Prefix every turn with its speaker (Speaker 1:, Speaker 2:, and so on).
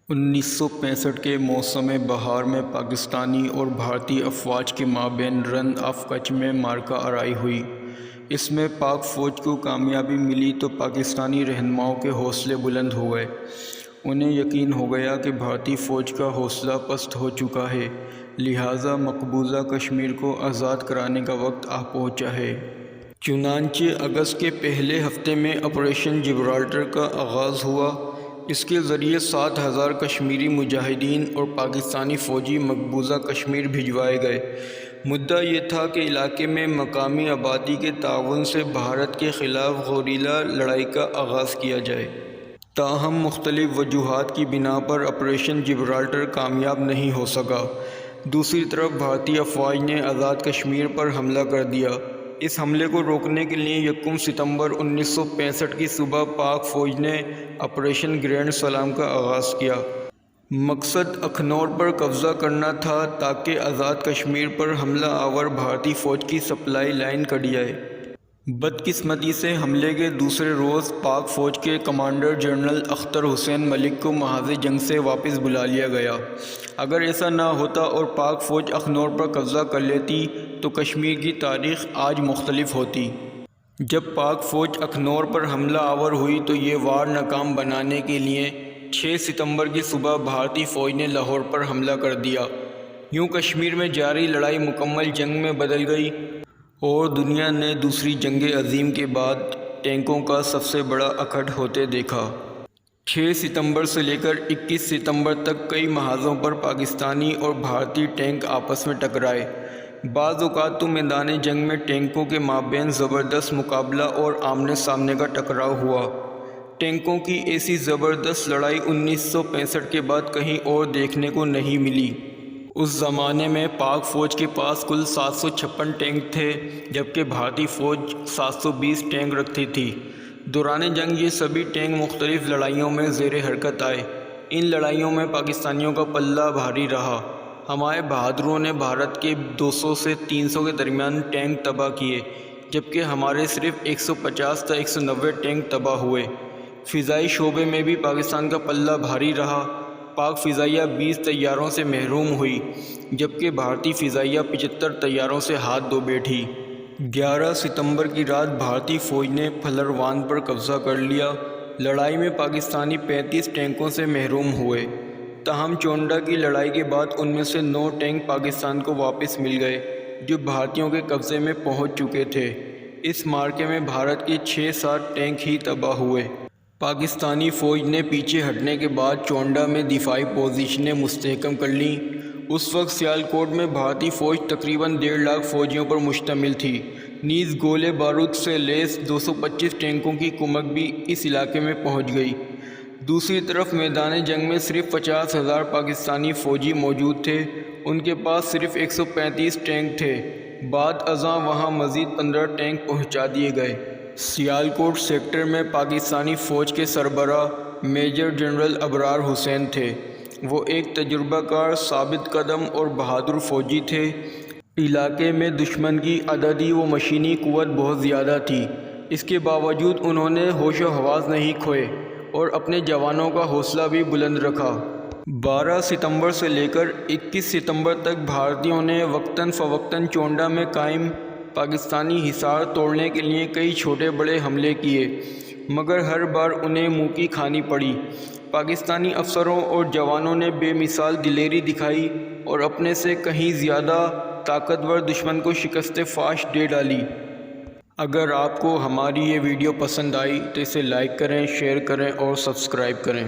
Speaker 1: 1965 کے موسم بہار میں پاکستانی اور بھارتی افواج کے مابین رن آف کچھ میں معرکہ آرائی ہوئی۔ اس میں پاک فوج کو کامیابی ملی تو پاکستانی رہنماؤں کے حوصلے بلند ہو گئے۔ انہیں یقین ہو گیا کہ بھارتی فوج کا حوصلہ پست ہو چکا ہے، لہٰذا مقبوضہ کشمیر کو آزاد کرانے کا وقت آ پہنچا ہے۔ چنانچہ اگست کے پہلے ہفتے میں آپریشن جبرالٹر کا آغاز ہوا۔ اس کے ذریعے 7,000 کشمیری مجاہدین اور پاکستانی فوجی مقبوضہ کشمیر بھجوائے گئے۔ مدعا یہ تھا کہ علاقے میں مقامی آبادی کے تعاون سے بھارت کے خلاف گوریلا لڑائی کا آغاز کیا جائے۔ تاہم مختلف وجوہات کی بنا پر آپریشن جبرالٹر کامیاب نہیں ہو سکا۔ دوسری طرف بھارتی افواج نے آزاد کشمیر پر حملہ کر دیا۔ اس حملے کو روکنے کے لیے یکم ستمبر 1965 کی صبح پاک فوج نے آپریشن گرینڈ سلام کا آغاز کیا۔ مقصد اخنور پر قبضہ کرنا تھا تاکہ آزاد کشمیر پر حملہ آور بھارتی فوج کی سپلائی لائن کٹ جائے۔ بدقسمتی سے حملے کے دوسرے روز پاک فوج کے کمانڈر جنرل اختر حسین ملک کو محاذ جنگ سے واپس بلا لیا گیا۔ اگر ایسا نہ ہوتا اور پاک فوج اخنور پر قبضہ کر لیتی تو کشمیر کی تاریخ آج مختلف ہوتی۔ جب پاک فوج اخنور پر حملہ آور ہوئی تو یہ وار ناکام بنانے کے لیے 6 ستمبر کی صبح بھارتی فوج نے لاہور پر حملہ کر دیا۔ یوں کشمیر میں جاری لڑائی مکمل جنگ میں بدل گئی اور دنیا نے دوسری جنگ عظیم کے بعد ٹینکوں کا سب سے بڑا اکھڑ ہوتے دیکھا۔ 6 ستمبر سے لے کر 21 ستمبر تک کئی محاذوں پر پاکستانی اور بھارتی ٹینک آپس میں ٹکرائے۔ بعض اوقات تو میدان جنگ میں ٹینکوں کے مابین زبردست مقابلہ اور آمنے سامنے کا ٹکراؤ ہوا۔ ٹینکوں کی ایسی زبردست لڑائی 1965 کے بعد کہیں اور دیکھنے کو نہیں ملی۔ اس زمانے میں پاک فوج کے پاس کل 756 ٹینک تھے جبکہ بھارتی فوج 720 ٹینک رکھتی تھی۔ دوران جنگ یہ سبھی ٹینک مختلف لڑائیوں میں زیر حرکت آئے۔ ان لڑائیوں میں پاکستانیوں کا پلہ بھاری رہا۔ ہمارے بہادروں نے بھارت کے 200 سے 300 کے درمیان ٹینک تباہ کیے جبکہ ہمارے صرف 150 تا 190 ٹینک تباہ ہوئے۔ فضائی شعبے میں بھی پاکستان کا پلہ بھاری رہا۔ پاک فضائیہ 20 طیاروں سے محروم ہوئی جبکہ بھارتی فضائیہ 75 طیاروں سے ہاتھ دھو بیٹھی۔ 11 ستمبر کی رات بھارتی فوج نے پھلروان پر قبضہ کر لیا۔ لڑائی میں پاکستانی 35 ٹینکوں سے محروم ہوئے۔ تاہم چونڈا کی لڑائی کے بعد ان میں سے 9 ٹینک پاکستان کو واپس مل گئے جو بھارتیوں کے قبضے میں پہنچ چکے تھے۔ اس معرکے میں بھارت کے 6-7 ٹینک ہی تباہ ہوئے۔ پاکستانی فوج نے پیچھے ہٹنے کے بعد چونڈا میں دفاعی پوزیشنیں مستحکم کر لیں۔ اس وقت سیالکوٹ میں بھارتی فوج تقریباً 1.5 لاکھ فوجیوں پر مشتمل تھی، نیز گولے بارود سے لیس 225 ٹینکوں کی کمک بھی اس علاقے میں پہنچ گئی۔ دوسری طرف میدان جنگ میں صرف 50,000 پاکستانی فوجی موجود تھے، ان کے پاس صرف 135 ٹینک تھے۔ بعد ازاں وہاں مزید 15 ٹینک پہنچا دیے گئے۔ سیالکوٹ سیکٹر میں پاکستانی فوج کے سربراہ میجر جنرل ابرار حسین تھے۔ وہ ایک تجربہ کار، ثابت قدم اور بہادر فوجی تھے۔ علاقے میں دشمن کی عددی و مشینی قوت بہت زیادہ تھی، اس کے باوجود انہوں نے ہوش و حواس نہیں کھوئے اور اپنے جوانوں کا حوصلہ بھی بلند رکھا۔ 12 ستمبر سے لے کر 21 ستمبر تک بھارتیوں نے وقتاً فوقتاً چونڈا میں قائم پاکستانی حصار توڑنے کے لیے کئی چھوٹے بڑے حملے کیے مگر ہر بار انہیں منہ کی کھانی پڑی۔ پاکستانی افسروں اور جوانوں نے بے مثال دلیری دکھائی اور اپنے سے کہیں زیادہ طاقتور دشمن کو شکست فاش دے ڈالی۔ اگر آپ کو ہماری یہ ویڈیو پسند آئی تو اسے لائک کریں، شیئر کریں اور سبسکرائب کریں۔